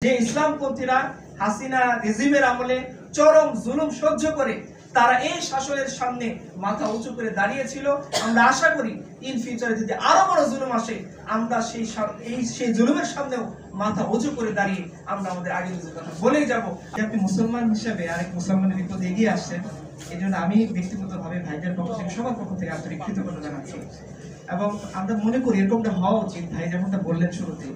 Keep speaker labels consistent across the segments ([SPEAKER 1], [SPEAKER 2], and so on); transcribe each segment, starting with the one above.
[SPEAKER 1] যে ইসলামপন্থীরা হাসিনা রেজিমের আমলে চরম জুলুম সহ্য করে তারা এই শাসনের সামনে মাথা উঁচু করে দাঁড়িয়েছিল। আমরা আশা করি ইন ফিউচারে যদি আরো বড় জুলুম আসে আমরা সেই জুলুমের সামনেও মাথা উঁচু করে দাঁড়িয়ে আমরা আমাদের আগের কথা বলেই যাব। আপনি মুসলমান হিসেবে আরেক মুসলমানের বিপদে এগিয়ে আসছেন, এই জন্য আমি ব্যক্তিগতভাবে ভাইদের পক্ষ থেকে সবার পক্ষ থেকে আন্তরিক কৃতজ্ঞতা জানাচ্ছি। এবং আমরা মনে করি এরকমটা হওয়া উচিত। ভাই যেমনটা বললেন শুরুতে,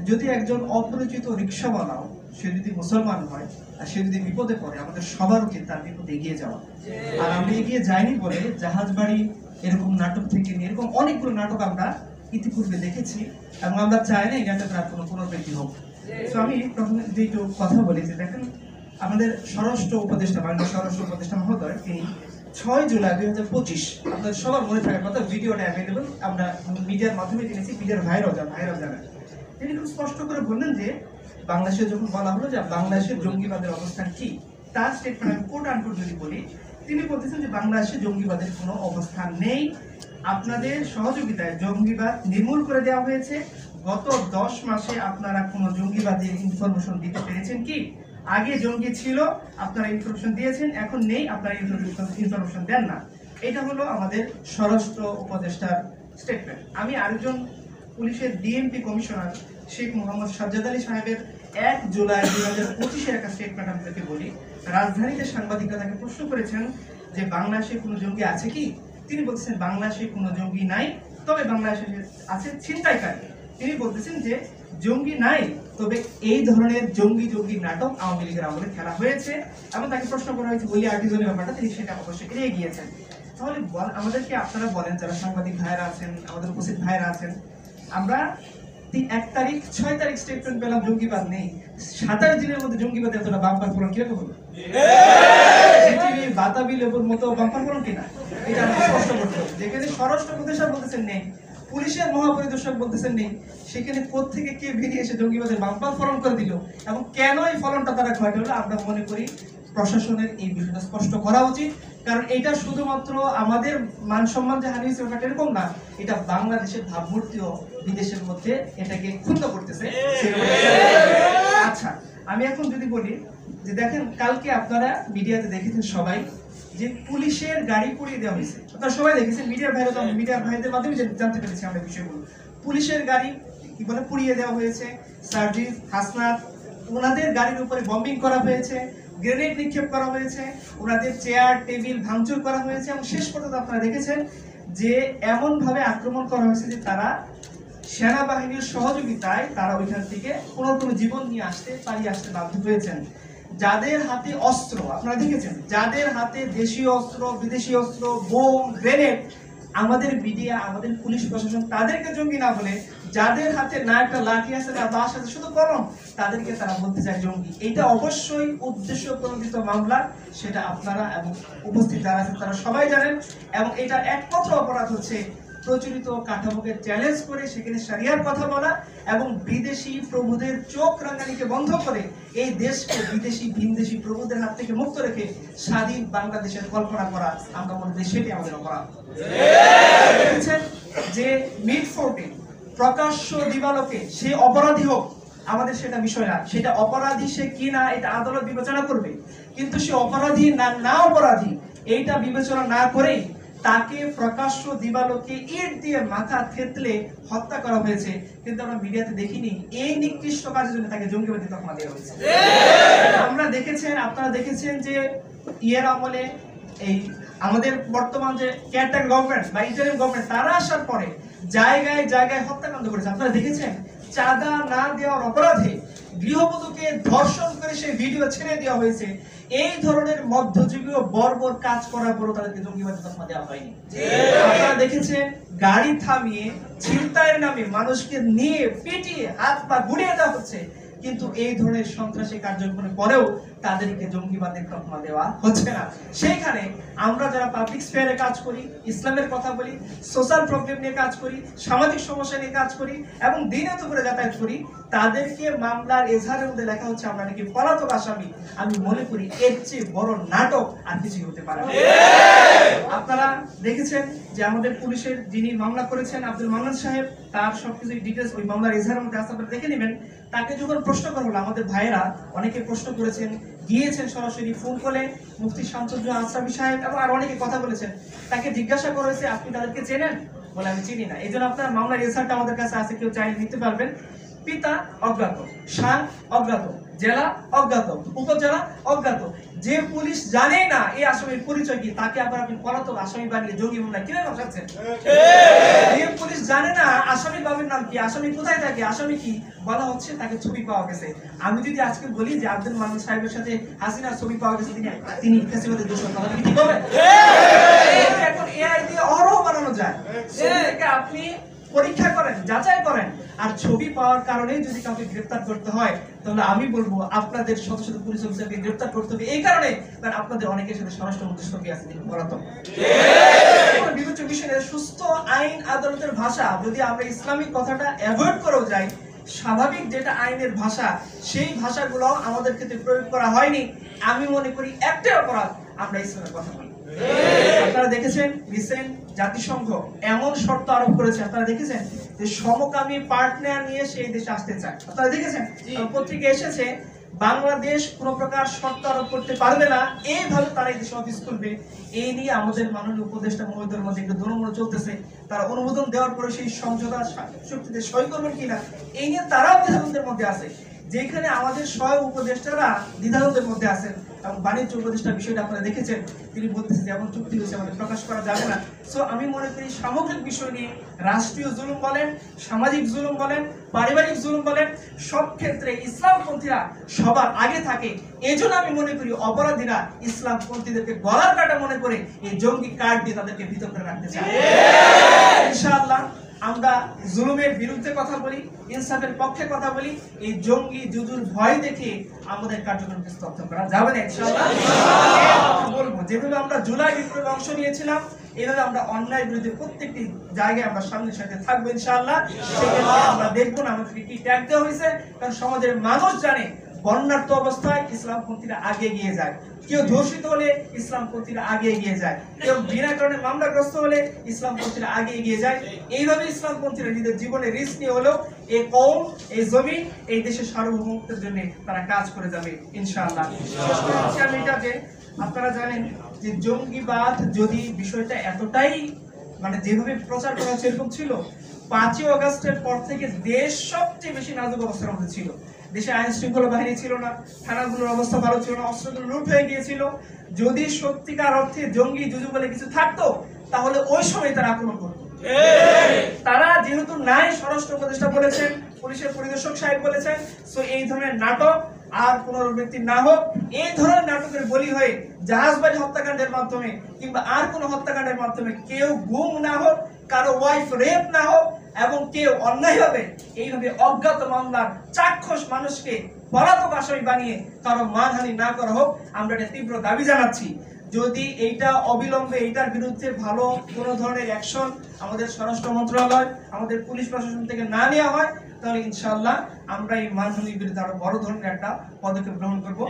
[SPEAKER 1] যদি একজন অপরিচিত রিক্সাওয়ালাও সে যদি মুসলমান হয় আর সে যদি বিপদে পড়ে, আমাদের সবার উচিত তার বিপদে এগিয়ে যাওয়া। আর আমরা এগিয়ে যাইনি বলে জাহাজবাড়ি এরকম নাটক থেকে নিয়ে এরকম অনেকগুলো নাটক আমরা ইতিপূর্বে দেখেছি এবং আমরা চাই না এটা তার কোনো পুনরাবৃত্তি হোক। তো আমি প্রথমে যদি একটু কথা বলি যে দেখেন, আমাদের স্বরাষ্ট্র উপদেষ্টা মাননীয় স্বরাষ্ট্র উপদেষ্টা মহোদয় তিনি 6 জুলাই 2025 আপনাদের সবার মনে থাকার কথা, ভিডিওটা অ্যাভেলেবল, আমরা মিডিয়ার মাধ্যমে জেনেছি, মিডিয়ার ভাইরাও জানেন। তিনি খুব স্পষ্ট করে বললেন যে বাংলাদেশে যখন বলা হলো যে বাংলাদেশের জঙ্গিবাদের অবস্থান কি, তার স্টেটমেন্ট আমি কোট আনকোট যদি বলি, তিনি বলতেছেন যে বাংলাদেশে জঙ্গিবাদের কোনো অবস্থান নেই, আপনাদের সহযোগিতায় জঙ্গিবাদ নির্মূল করে দেওয়া হয়েছে। গত 10 মাসে আপনারা কোনো জঙ্গিবাদের ইনফরমেশন দিতে পেরেছেন কি? আগে জঙ্গি ছিল, আপনারা ইনফরমেশন দিয়েছেন, এখন নেই, আপনারা ইনফরমেশন দেন না। এটা হলো আমাদের স্বরাষ্ট্র উপদেষ্টার স্টেটমেন্ট। আমি আরেকজন পুলিশের ডিএমপি কমিশনার শেখ মোহাম্মদ সাজ্জাদ আলী সাহেবের 1 জুলাই 2025 একটা স্টেটমেন্ট আপনাদেরকে বলি। রাজধানীতে সাংবাদিকরা তাকে প্রশ্ন করেছেন যে বাংলাদেশে কোনো জঙ্গি আছে কি? তিনি বলছেন বাংলাদেশে কোনো জঙ্গি নাই, তবে বাংলাদেশে আছে ছিনতাইকারী। তিনি বলতেছেন যে জঙ্গি নাই, তবে এই ধরনের জঙ্গি নাটক আওয়ামী লীগের আমলে খেলা হয়েছে এবং তাকে প্রশ্ন করা হয়েছে ওলি আর্টিজনের ব্যাপারটা, তিনি সেটা অবশ্যই এড়িয়ে গিয়েছেন। তাহলে আমাদেরকে আপনারা বলেন, যারা সাংবাদিক ভাইরা আছেন, আমাদের উপস্থিত ভাইরা আছেন, আমরা 1 তারিখ 6 তারিখ স্টেটমেন্ট পেলাম জঙ্গিবাদ নেই, 27 দিনের মধ্যে জঙ্গিবাদ এতটা বাম্পার ফলন কিরকম হলো? বাতাবি লেবুর মতো বাম্পার ফলন কিনা, এটা আমাকে স্পষ্ট করতে হবে। যেখানে স্বরাষ্ট্র উপদেষ্টা বলতেছেন নেই, পুলিশের মহাপরিদর্শক বলতেছেন নেই, সেখানে কোত্থেকে কে বেরিয়ে এসে জঙ্গিবাদের বাম্পার ফলন করে দিল এবং কেন এই ফলনটা তারা ঘটে হলো? আমরা মনে করি প্রশাসনের এই বিষয়টা স্পষ্ট করা উচিত, কারণ এটা শুধুমাত্র আমাদের মান সম্মান যে হানি হয়েছে ব্যাপারটা এরকম না, এটা বাংলাদেশের ভাবমূর্তিও বিদেশের মধ্যে এটাকে ক্ষুণ্ণ করতেছে। আচ্ছা, আমি এখন যদি বলি যে দেখেন, কালকে আপনারা মিডিয়াতে দেখেছেন সবাই যে পুলিশের গাড়ি পুড়িয়ে দেওয়া হয়েছে, আপনারা সবাই দেখেছেন, মিডিয়ার ভাইদের মাধ্যমে জানতে পেরেছি আমরা বিষয়গুলো। পুলিশের গাড়ি কি বলে পুড়িয়ে দেওয়া হয়েছে, সার্জিস, হাসনাত, ওনাদের গাড়ির উপরে বম্বিং করা হয়েছে, গ্রেনেড নিক্ষেপ করা হয়েছে, ওনাদের চেয়ার টেবিল ভাঙচুর করা হয়েছে এবং শেষ পর্যন্ত আপনারা দেখেছেন যে এমন ভাবে আক্রমণ করা হয়েছে যে তারা সেনাবাহিনীর সহযোগিতায় তারা ওইখান থেকে কোনো জীবন নিয়ে পালিয়ে আসতে বাধ্য হয়েছেন। যাদের হাতে অস্ত্র আপনারা দেখেছেন, যাদের হাতে দেশীয় অস্ত্র, বিদেশি অস্ত্র, বোম, গ্রেনেড, আমাদের মিডিয়া, আমাদের পুলিশ প্রশাসন তাদেরকে জঙ্গি না বলে, যাদের হাতে না একটা লাঠি আছে না বাঁশ আছে, শুধু কলম, তাদেরকে তারা বলতে চায় জঙ্গি। এটা অবশ্যই উদ্দেশ্য প্রণোদিত মামলা, সেটা আপনারা এবং উপস্থিত যারা আছেন তারা সবাই জানেন। এবং এটা একমাত্র অপরাধ হচ্ছে প্রচলিত কাঠামোকে চ্যালেঞ্জ করে সেখানে শরিয়ার কথা বলা এবং বিদেশি প্রভুদের চোখ রাঙানিকে বন্ধ করে এই দেশকে বিদেশি ভিনদেশি প্রভুদের হাত থেকে মুক্ত রেখে স্বাধীন বাংলাদেশের কল্পনা করা, আমরা মনে করি সেটাই আমাদের অপরাধ। যে মিড 14 প্রকাশ্য দিবালোকে সে অপরাধী হোক, আমাদের সেটা বিষয় না, সেটা অপরাধী সে কি না এটা আদালত বিবেচনা করবে, কিন্তু সে অপরাধী না অপরাধী এইটা বিবেচনা না করেই তাকে প্রকাশ্য দিবালোকে ইট দিয়ে মাথা থেতলে হত্যা করা হয়েছে, কিন্তু আমরা মিডিয়াতে দেখিনি এই নিকৃষ্ট কাজের জন্য তাকে জঙ্গিবাদী তকমা দেওয়া হয়েছে। আমরা দেখেছেন, আপনারা দেখেছেন যে ইয়ের আমলে এই আমাদের বর্তমান যে কেয়ারটেকার গভর্নমেন্ট বা ইন্টারিম গভর্নমেন্ট তারা আসার পরে জায়গায় জায়গায় হত্যাকাণ্ড করেছে। আপনারা দেখেছেন চাঁদা না দেওয়ার অপরাধে গৃহবধূকে ধর্ষণ করে সেই ভিডিও ছেড়ে দেওয়া হয়েছে। এই ধরনের মধ্যযুগীয় বর্বর কাজ করার পরও তাদেরকে জঙ্গিবাদী তকমা দেওয়া হয়নি। আপনারা দেখেছেন গাড়ি থামিয়ে ছিনতাইয়ের নামে মানুষকে নিয়ে পিটিয়ে হাত পা গুড়িয়ে দেওয়া হচ্ছে, কিন্তু এই ধরনের সন্ত্রাসী কার্যক্রমের পরেও তাদেরকে জঙ্গিবাদের তকমা দেওয়া হচ্ছে না। সেইখানে আমরা যারা পাবলিক স্পেয়ারে কাজ করি, ইসলামের কথা বলি, সোশ্যাল প্রবলেম নিয়ে কাজ করি, সামাজিক সমস্যা নিয়ে কাজ করি এবং দিনে দুপুরে যাতায়াত করি, তাদেরকে মামলার এজাহারের মধ্যে লেখা হচ্ছে আমরা নাকি পলাতক আসামি। আমি মনে করি এর চেয়ে বড় নাটক আর কিছুই হতে পারে না। আপনারা দেখেছেন যে আমাদের পুলিশের যিনি মামলা করেছেন আব্দুল মান্নান সাহেব, তার সবকিছু ডিটেলস ওই মামলার এজাহারের মধ্যে আছে, আপনারা দেখে নেবেন। তাকে যখন প্রশ্ন করা হলো, আমাদের ভাইয়েরা অনেকে প্রশ্ন করেছেন, গিয়েছেন সরাসরি ফোন করে মুফতি শামসুজ্জোহা আশরাফী সাহেব এবং আর অনেকে কথা বলেছেন। তাকে জিজ্ঞাসা করা হয়েছে, আপনি তাদেরকে চেনেন? বলে আমি চিনি না। এই জন্য আপনার মামলার এজাহারটা আমাদের কাছে আছে, কেউ চাইলে নিতে পারবেন। পিতা অজ্ঞাত, শান অজ্ঞাত, জেলা অজ্ঞাত, উপজেলা অজ্ঞাত। যে পুলিশ জানে না এই আসামির পরিচয় কি, তাকে আবার আপনি পলাতক আসামি বানিয়ে জঙ্গি মামলায় কিভাবে বসাচ্ছেন? যে পুলিশ জানে না আসামির বাবার নাম কি, আসামি কোথায় থাকে, আসামি কি, বলা হচ্ছে তাকে ছবি পাওয়া গেছে। আমি যদি আজকে বলি যে আব্দুল মান্নান সাহেবের সাথে হাসিনার ছবি পাওয়া গেছে, তিনি ফ্যাসিলিটি দোষী, তাহলে কি ঠিক হবে? এখন এআই দিয়ে অহরহ বানানো যায়। সেটাকে আপনি পরীক্ষা করেন, যাচাই করেন, আর ছবি পাওয়ার কারণে যদি কাউকে গ্রেফতার করতে হয়, তাহলে আমি বলবো আপনাদের শত শত পুলিশ অফিসারকে গ্রেফতার করতে হবে। এই কারণে কারণ আপনাদের অনেকের সাথে স্বরাষ্ট্রমন্ত্রী ছবি আছে, তিনি পলাতক। বিভিন্ন বিষয়ে সুস্থ আইন আদালতের ভাষা যদি আমরা ইসলামিক কথাটা অ্যাভয়েড করেও যাই, স্বাভাবিক যেটা আইনের ভাষা, সেই ভাষাগুলো আমাদের ক্ষেত্রে প্রয়োগ করা হয়নি। আমি মনে করি একটাই অপরাধ, আমরা ইসলামের কথা বলি। আপনারা দেখেছেন রিসেন্ট জাতিসংঘ এমন শর্ত আরোপ করেছে, আপনারা দেখেছেন যে সমকামী পার্টনার নিয়ে সেই দেশে আসতে চায়। আপনারা দেখেছেন পত্রিকায় এসেছে, বাংলাদেশ কোন প্রকার শর্ত আরোপ করতে পারবে না, এইভাবে তারা এই দেশে অফিস খুলবে। এই নিয়ে আমাদের মাননীয় উপদেষ্টা মহোদয়ের মধ্যে একটু দোলমোল চলতেছে। তারা অনুমোদন দেওয়ার পরে সেই সমঝোতা চুক্তিতে সই করবেন কিনা, এই নিয়ে তারাও দ্বিধাদ্বন্দ্বের মধ্যে আছে। যেখানে আমাদের স্বয়ং উপদেষ্টারা দ্বিধাদ্বন্দ্বের মধ্যে আছেন, এবং বাণিজ্য উপদেষ্টার বিষয়টা আপনারা দেখেছেন, তিনি বলতেছেন যেমন চুক্তি হয়েছে আমাদের প্রকাশ করা যাবে না। সো আমি মনে করি সামগ্রিক বিষয় নিয়ে রাষ্ট্রীয় জুলুম বলেন, সামাজিক জুলুম বলেন, পারিবারিক জুলুম বলেন, সব ক্ষেত্রে ইসলামপন্থীরা সবার আগে থাকে। এই জন্য আমি মনে করি অপরাধীরা ইসলামপন্থীদেরকে গলার কাটা মনে করে এই জঙ্গি কার্ড দিয়ে তাদেরকে ভিতর করে রাখতে চায়। ইনশাআল্লাহ আমরা জুলুমের বিরুদ্ধে কথা বলি, ইনসাফের পক্ষে কথা বলি। এই জঙ্গি জুজুর ভয় দেখে আমাদের কার্যক্রমকে স্তব্ধ করা যাবে না। ইনশাআল্লাহ বলবো, যেভাবে আমরা জুলাই বিপ্লবে অংশ নিয়েছিলাম, এইভাবে আমরা অন্যায়ের বিরুদ্ধে প্রত্যেকটি জায়গায় আমরা সামনের সাথে থাকবো ইনশাআল্লাহ। সেক্ষেত্রে আমরা দেখবো না আমাদেরকে কি ত্যাগ দেওয়া হয়েছে, কারণ সমাজের মানুষ জানে বন্যার্থ অবস্থায় ইসলামপন্থীরা আগে এগিয়ে যায়, কেউ ধর্ষিত হলে ইসলামপন্থীরা আগে এগিয়ে যায়, কেউ বিনা কারণে মামলাগ্রস্ত হলে ইসলামপন্থীরা আগে এগিয়ে যায়। এইভাবে ইসলামপন্থীরা নিজের জীবনে রিস্ক নিয়ে হলেও এই কওম, এই জমি, এই দেশের সার্বভৌমত্বের জন্য তারা কাজ করে যাবে ইনশাআল্লাহ। আপনারা জানেন যে জঙ্গিবাদ যদি বিষয়টা এতটাই যেভাবে প্রচার করা হচ্ছে এরকম ছিল, 5ই আগস্টের পর থেকে দেশ সবচেয়ে বেশি নাজুক অবস্থার মধ্যে ছিল। দেশে আইন শৃঙ্খলা বাহিনী ছিল না, থানাগুলোর অবস্থা ভালো ছিল না, অস্ত্রগুলো লুট হয়ে গিয়েছিল। যদি সত্যিকার অর্থে জঙ্গি জুজু বলে কিছু থাকতো, তাহলে ওই সময় তারা আক্রমণ করতো। তারা যেহেতু নাই, স্বরাষ্ট্র উপদেষ্টা বলেছেন, পুলিশের পরিদর্শক সাহেব বলেছেন, সো এই ধরনের নাটক আর পুনরাবৃত্তি না হোক। এই ধরনের নাটকের বলি হয়ে জাহাজবাড়ি হত্যাকাণ্ডের মাধ্যমে কিংবা আর কোনো হত্যাকাণ্ডের মাধ্যমে কেউ গুম না হোক, কারো ওয়াইফ রেপ না হোক, এবং কেউ অন্যায়ভাবে এইভাবে অজ্ঞাত মামলার চাক্ষুষ মানুষকে পলাতক আসামি বানিয়ে কারো মানহানি না করা হোক, আমরা এটা তীব্র দাবি জানাচ্ছি। যদি এইটা অবিলম্বে এইটার বিরুদ্ধে ভালো কোনো ধরনের অ্যাকশন আমাদের স্বরাষ্ট্র মন্ত্রণালয়, আমাদের পুলিশ প্রশাসন থেকে না নেওয়া হয়, তাহলে ইনশাআল্লাহ আমরা এই মানহানির বিরুদ্ধে আরো বড় ধরনের একটা পদক্ষেপ গ্রহণ করবো।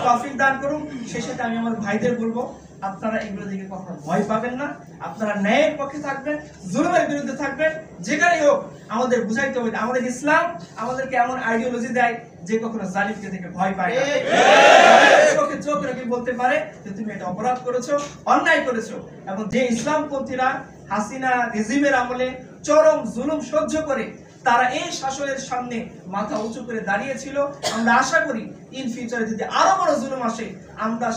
[SPEAKER 1] তৌফিক দান করুন। শেষে আমি আমার ভাইদের বলবো, আপনারা এগুলো দিকে কখনো ভয় পাবেন না, আপনারা ন্যায়ের পক্ষে থাকবেন, জুলুমের বিরুদ্ধে থাকবেন। যেখানেই হোক আমাদের বুঝাইতে হবে আমাদের ইসলাম আমাদেরকে এমন আইডিওলজি দেয় যে কখনো জালিমকে থেকে ভয় পায় না। চোখে চোখ রেখে বলতে পারে যে তুমি এটা অপরাধ করেছো, অন্যায় করেছো। এবং যে ইসলামপন্থীরা হাসিনা রেজিমের আমলে চরম জুলুম সহ্য করে তারা এই শাসনের সামনে মাথা উঁচু করে দাঁড়িয়েছিল, আমরা আশা করি ইন ফিউচারে যদি আরো বড় জুলুম আসে, আমরা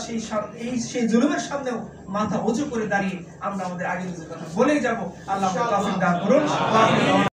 [SPEAKER 1] সেই জুলুমের সামনেও মাথা উঁচু করে দাঁড়িয়ে আমরা আমাদের আগের কথা বলেই যাবো। আল্লাহ তাআলা দান করুন।